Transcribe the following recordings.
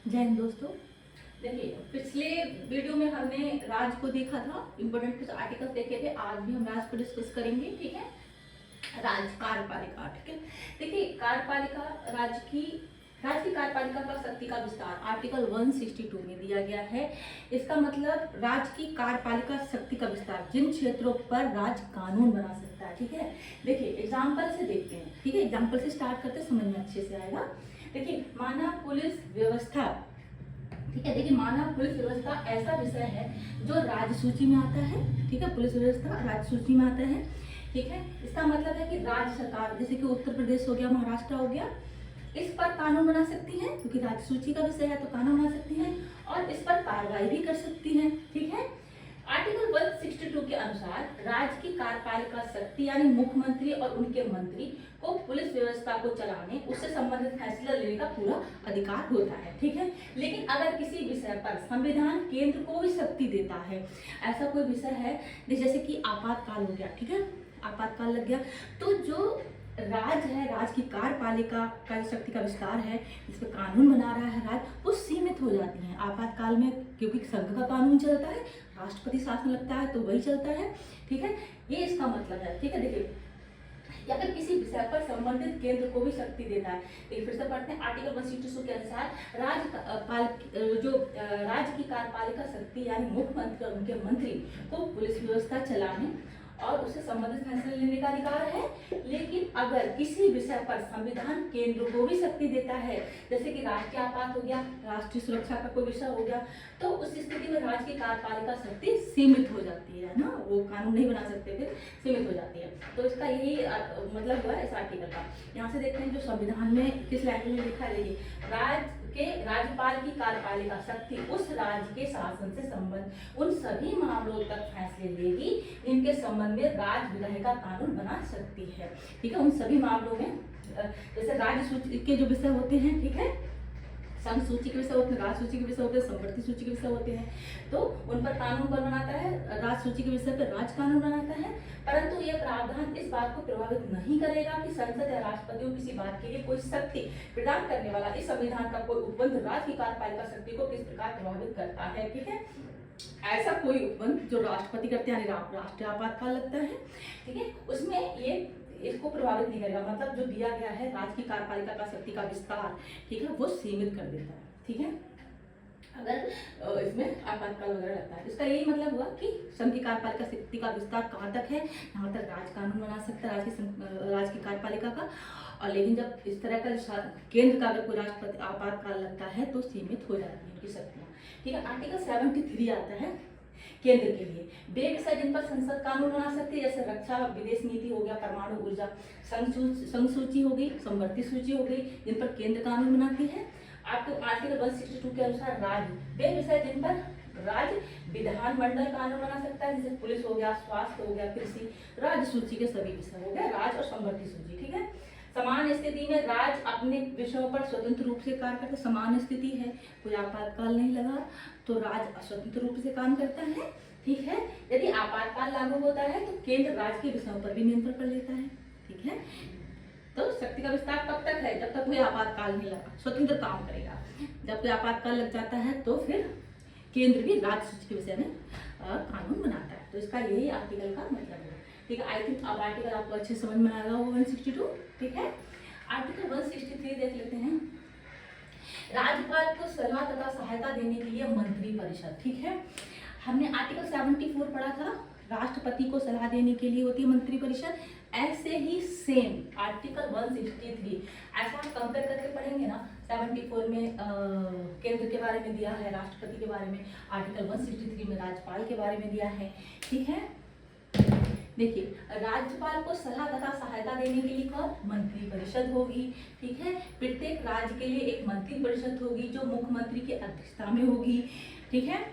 जय हिंद दोस्तों। देखिए, पिछले वीडियो में हमने राज को देखा था, इम्पोर्टेंट कुछ आर्टिकल्स देखे थे। आज भी हम राज को डिस्कस करेंगे, ठीक है। राज कार्यपालिका, ठीक है। देखिए, कार्यपालिका राज की कार्यपालिका का शक्ति का विस्तार आर्टिकल 162 में दिया गया है। इसका मतलब राज की कार्यपालिका शक्ति का विस्तार, जिन क्षेत्रों पर राज कानून बना सकता है, ठीक है। देखिए, एग्जाम्पल से देखते हैं, ठीक है। एग्जाम्पल से स्टार्ट करते समझ में अच्छे से आएगा। देखिए, मानव पुलिस व्यवस्था, ठीक है। देखिए, मानव पुलिस व्यवस्था ऐसा विषय है जो राज्य सूची में आता है, ठीक है। पुलिस व्यवस्था राज्य सूची में आता है, ठीक है। इसका मतलब है कि राज्य सरकार, जैसे कि उत्तर प्रदेश हो गया, महाराष्ट्र हो गया, इस पर कानून बना सकती है, क्योंकि राज्य सूची का विषय है तो कानून बना सकती है और इस पर कार्रवाई भी कर सकती है, ठीक है। आर्टिकल 162 के अनुसार राज्य की कार्यपालिका शक्ति यानी मुख्यमंत्री और उनके मंत्री को पुलिस व्यवस्था को चलाने, उससे संबंधित फैसला लेने का पूरा अधिकार होता है, ठीक है। लेकिन अगर किसी विषय पर संविधान केंद्र को भी शक्ति देता है, ऐसा कोई विषय है जैसे कि आपातकाल हो गया, ठीक है, आपातकाल लग गया, तो जो राज्य है, राज्य की कार्यपालिका का शक्ति का विस्तार है, जिस पर कानून बना रहा है राज्य, वो सीमित हो जाती हैं आपातकाल में, क्योंकि संघ का कानून चलता है, राष्ट्रपति शासन लगता है तो वही चलता है, ठीक है। ये इसका मतलब है, ठीक है। देखिए, अगर किसी विषय पर संबंधित केंद्र को भी शक्ति देता है, एक फिर से पढ़ते हैं। आर्टिकल 162 के अनुसार राज्य की कार्यपालिका शक्ति यानी मुख्यमंत्री और उनके मंत्री को पुलिस व्यवस्था चलाने और उससे संबंधित फैसले लेने का अधिकार है। लेकिन अगर किसी विषय पर संविधान केंद्र को भी शक्ति देता है, जैसे कि राष्ट्रीय आपात हो गया, राष्ट्रीय सुरक्षा का कोई विषय हो गया, तो उस स्थिति में राज्य की कार्यपालिका शक्ति सीमित हो जाती है ना, वो कानून नहीं बना सकते, फिर सीमित हो जाती है। तो इसका यही मतलब हुआ इस आर्टिकल का। यहाँ से देखते हैं जो संविधान में किस लैंग्वेज में लिखा है। राज्यपाल की कार्यपालिका शक्ति उस राज्य के शासन से संबंध उन सभी मामलों तक फैसले लेगी जिनके संबंध में राज्य विधायिका का कानून बना सकती है, ठीक है। उन सभी मामलों में जैसे राज्य सूची के जो विषय होते हैं, ठीक है, संघ सूची के विषय होते हैं, राज्य सूची के विषय होते हैं, संपत्ति सूची के विषय होते हैं, तो उन पर कानून कौन बनाता है? राज्य सूची के विषय पर राज्य कानून बनाता है। परंतु यह प्रावधान इस बात को प्रभावित नहीं करेगा कि संसद या राष्ट्रपति को किसी बात के लिए कोई शक्ति प्रदान करने वाला इस संविधान का कोई उपबंध राज्य की कार्यपालिका शक्ति को किस प्रकार प्रभावित करता है, ठीक है। ऐसा कोई उपबंध जो राष्ट्रपति करते हैं, राष्ट्रीय आपातकाल लगता है, ठीक है, उसमें ये इसको प्रभावित नहीं करेगा। मतलब जो दिया गया है राज्य की कार्यपालिका का शक्ति का विस्तार, ठीक है, वो सीमित कर देता है, ठीक है, अगर इसमें आपातकाल वगैरह लगता है। इसका यही मतलब हुआ कि संघ की कार्यपालिका शक्ति का विस्तार कहाँ तक है, यहाँ तक राज्य कानून बना सकता है राज्य की कार्यपालिका का। और लेकिन जब इस तरह का केंद्र का अगर कोई राष्ट्रपति आपातकाल लगता है तो सीमित हो जाती है उनकी शक्तियाँ, ठीक है। आर्टिकल 73 आता है केंद्र के लिए वे विषय जिन पर संसद कानून बना सकती है, जैसे रक्षा, विदेश नीति हो गया, परमाणु ऊर्जा, संघ सूची हो गई, संवर्ती सूची हो गई, जिन पर केंद्र कानून बनाती है। आपको आर्टिकल 162 के अनुसार राज्य वे विषय जिन पर राज्य विधानमंडल कानून बना सकता है, जैसे पुलिस हो गया, स्वास्थ्य हो गया, कृषि, राज्य सूची के सभी विषय हो गया, राज्य और संवर्ती सूची, ठीक है। समान स्थिति में राज्य अपने विषयों पर स्वतंत्र रूप से कार्य करते, समान स्थिति है, कोई आपातकाल नहीं लगा तो राज्य स्वतंत्र रूप से काम करता है, ठीक है। यदि आपातकाल लागू होता है तो केंद्र राज्य के विषयों पर भी नियंत्रण कर लेता है, ठीक है। तो शक्ति का विस्तार तब तक है जब तक कोई आपातकाल नहीं लगा, स्वतंत्र काम करेगा। जब कोई आपातकाल लग जाता है तो फिर केंद्र भी राज्य सूची के विषय में कानून बनाता है। तो इसका यही आर्टिकल का मतलब है, ठीक है। आई थिंक अब आर्टिकल आपको अच्छे समझ में आएगा वो 162, ठीक है। आर्टिकल 163 देख लेते हैं। राज्यपाल को सलाह तथा सहायता देने के लिए मंत्री परिषद, ठीक है। हमने आर्टिकल 74 पढ़ा था, राष्ट्रपति को सलाह देने के लिए होती है मंत्री परिषद। ऐसे ही सेम आर्टिकल 163 ऐसा हम कंपेयर करके पढ़ेंगे ना, 74 में केंद्र के बारे में दिया है, राष्ट्रपति के बारे में, आर्टिकल 163 में राज्यपाल के बारे में दिया है, ठीक है। देखिए, राज्यपाल को सलाह तथा सहायता देने के लिए कौन? मंत्री परिषद होगी, ठीक है। प्रत्येक राज्य के लिए एक मंत्री परिषद होगी जो मुख्यमंत्री की अध्यक्षता में होगी, ठीक है,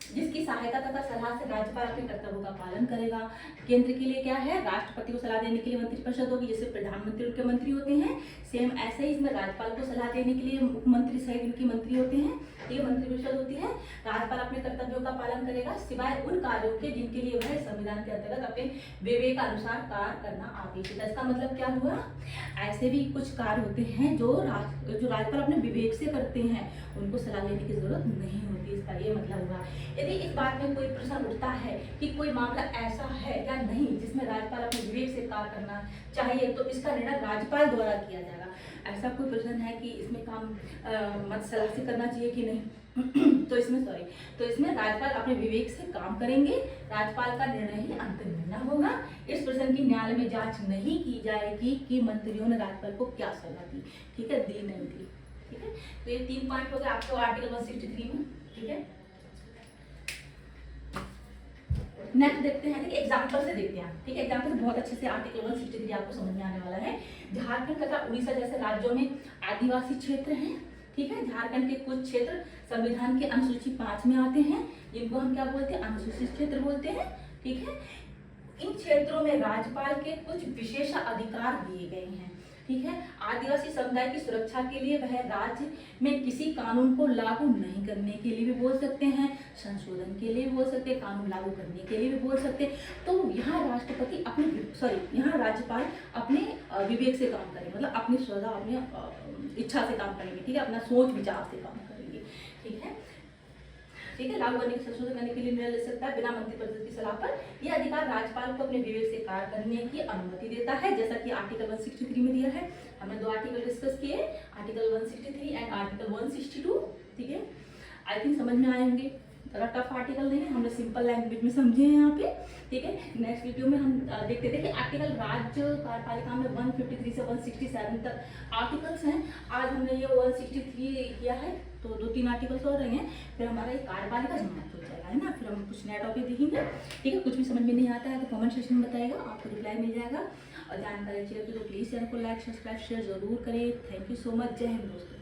जिसकी सहायता तथा सलाह से राज्यपाल अपने कर्तव्यों का पालन करेगा। केंद्र के लिए क्या है? राष्ट्रपति को सलाह देने के लिए मंत्री परिषद होगी, जैसे प्रधानमंत्री उनके मंत्री होते हैं, सेम ऐसे ही इसमें राज्यपाल को सलाह देने के लिए मुख्यमंत्री सहित उनके मंत्री होते हैं। ये मंत्रिपरिषद होती है। राज्यपाल अपने कर्तव्यों का पालन करेगा सिवाय उन कार्यों के जिनके लिए वह संविधान के अंतर्गत अपने विवेक अनुसार कार्य करना अपेक्षित है। इसका मतलब क्या हुआ, ऐसे भी कुछ कार्य होते हैं जो राज्यपाल अपने विवेक से करते हैं, उनको सलाह लेने की जरूरत नहीं होती, इसका ये मतलब हुआ। यदि इस बात में कोई प्रश्न उठता है कि कोई मामला ऐसा है या नहीं जिसमें राज्यपाल अपने विवेक से कार्य करना चाहिए, तो इसका निर्णय राज्यपाल द्वारा किया जाएगा। ऐसा कोई प्रश्न है कि इसमें काम मत सलाह से करना चाहिए कि नहीं तो इसमें राज्यपाल अपने विवेक से काम करेंगे, राज्यपाल का निर्णय ही अंतिम निर्णय होगा। इस प्रश्न की न्यायालय में जांच नहीं की जाएगी कि मंत्रियों ने राज्यपाल को क्या सलाह दी, ठीक है, दी नहीं दी, ठीक है। तो ये 3 पॉइंट हो गए आपको आर्टिकल 163 में, ठीक है। नेक्स्ट देखते हैं, ठीक है, एग्जाम्पल से देखते हैं, ठीक है। एग्जाम्पल बहुत अच्छे से आर्टिकल 163 आपको समझ में आने वाला है। झारखंड तथा उड़ीसा जैसे राज्यों में आदिवासी क्षेत्र हैं, ठीक है। झारखंड के कुछ क्षेत्र संविधान के अनुसूची 5 में आते हैं, जिनको हम क्या बोलते हैं, अनुसूचित क्षेत्र बोलते हैं, ठीक है। इन क्षेत्रों में राज्यपाल के कुछ विशेष अधिकार दिए गए हैं, ठीक है। आदिवासी समुदाय की सुरक्षा के लिए वह राज्य में किसी कानून को लागू नहीं करने के लिए भी बोल सकते हैं, संशोधन के लिए भी बोल सकते हैं, कानून लागू करने के लिए भी बोल सकते हैं। तो यहाँ यहाँ राज्यपाल अपने विवेक से काम करेंगे, मतलब अपनी श्रद्धा, अपनी इच्छा से काम करेंगे, ठीक है, अपना सोच विचार से काम करेंगे, ठीक है। ठीक है, लागू करने संशोधन करने के लिए निर्णय ले सकता है बिना मंत्रिपरिषद की सलाह पर। यह अधिकार राज्यपाल को अपने विवेक से कार्य करने की अनुमति देता है, जैसा कि आर्टिकल 163 में दिया है। हमने 2 आर्टिकल डिस्कस किए, आर्टिकल 163 एंड आर्टिकल 162, ठीक है। आई थिंक समझ में आए होंगे, ज़्यादा टफ आर्टिकल नहीं है, हमने सिंपल लैंग्वेज में समझे हैं यहाँ पे, ठीक है। नेक्स्ट वीडियो में हम देखते थे कि आर्टिकल राज्य कार्यपालिका में 153 से 167 तक आर्टिकल्स हैं। आज हमने ये 163 किया है, तो 2-3 आर्टिकल्स और रहेंगे, फिर हमारा ये कार्यपालिका समाप्त हो जाएगा, है ना। फिर हम कुछ नया टॉपिक देखेंगे, ठीक है। कुछ भी समझ में नहीं आता है तो कमेंट सेक्शन में बताइएगा, आपको रिप्लाई मिल जाएगा। और जानकारी अच्छी लगी तो प्लीज़ चैनल को लाइक, सब्सक्राइब, शेयर जरूर करें। थैंक यू सो मच, जय हिंद दोस्तों।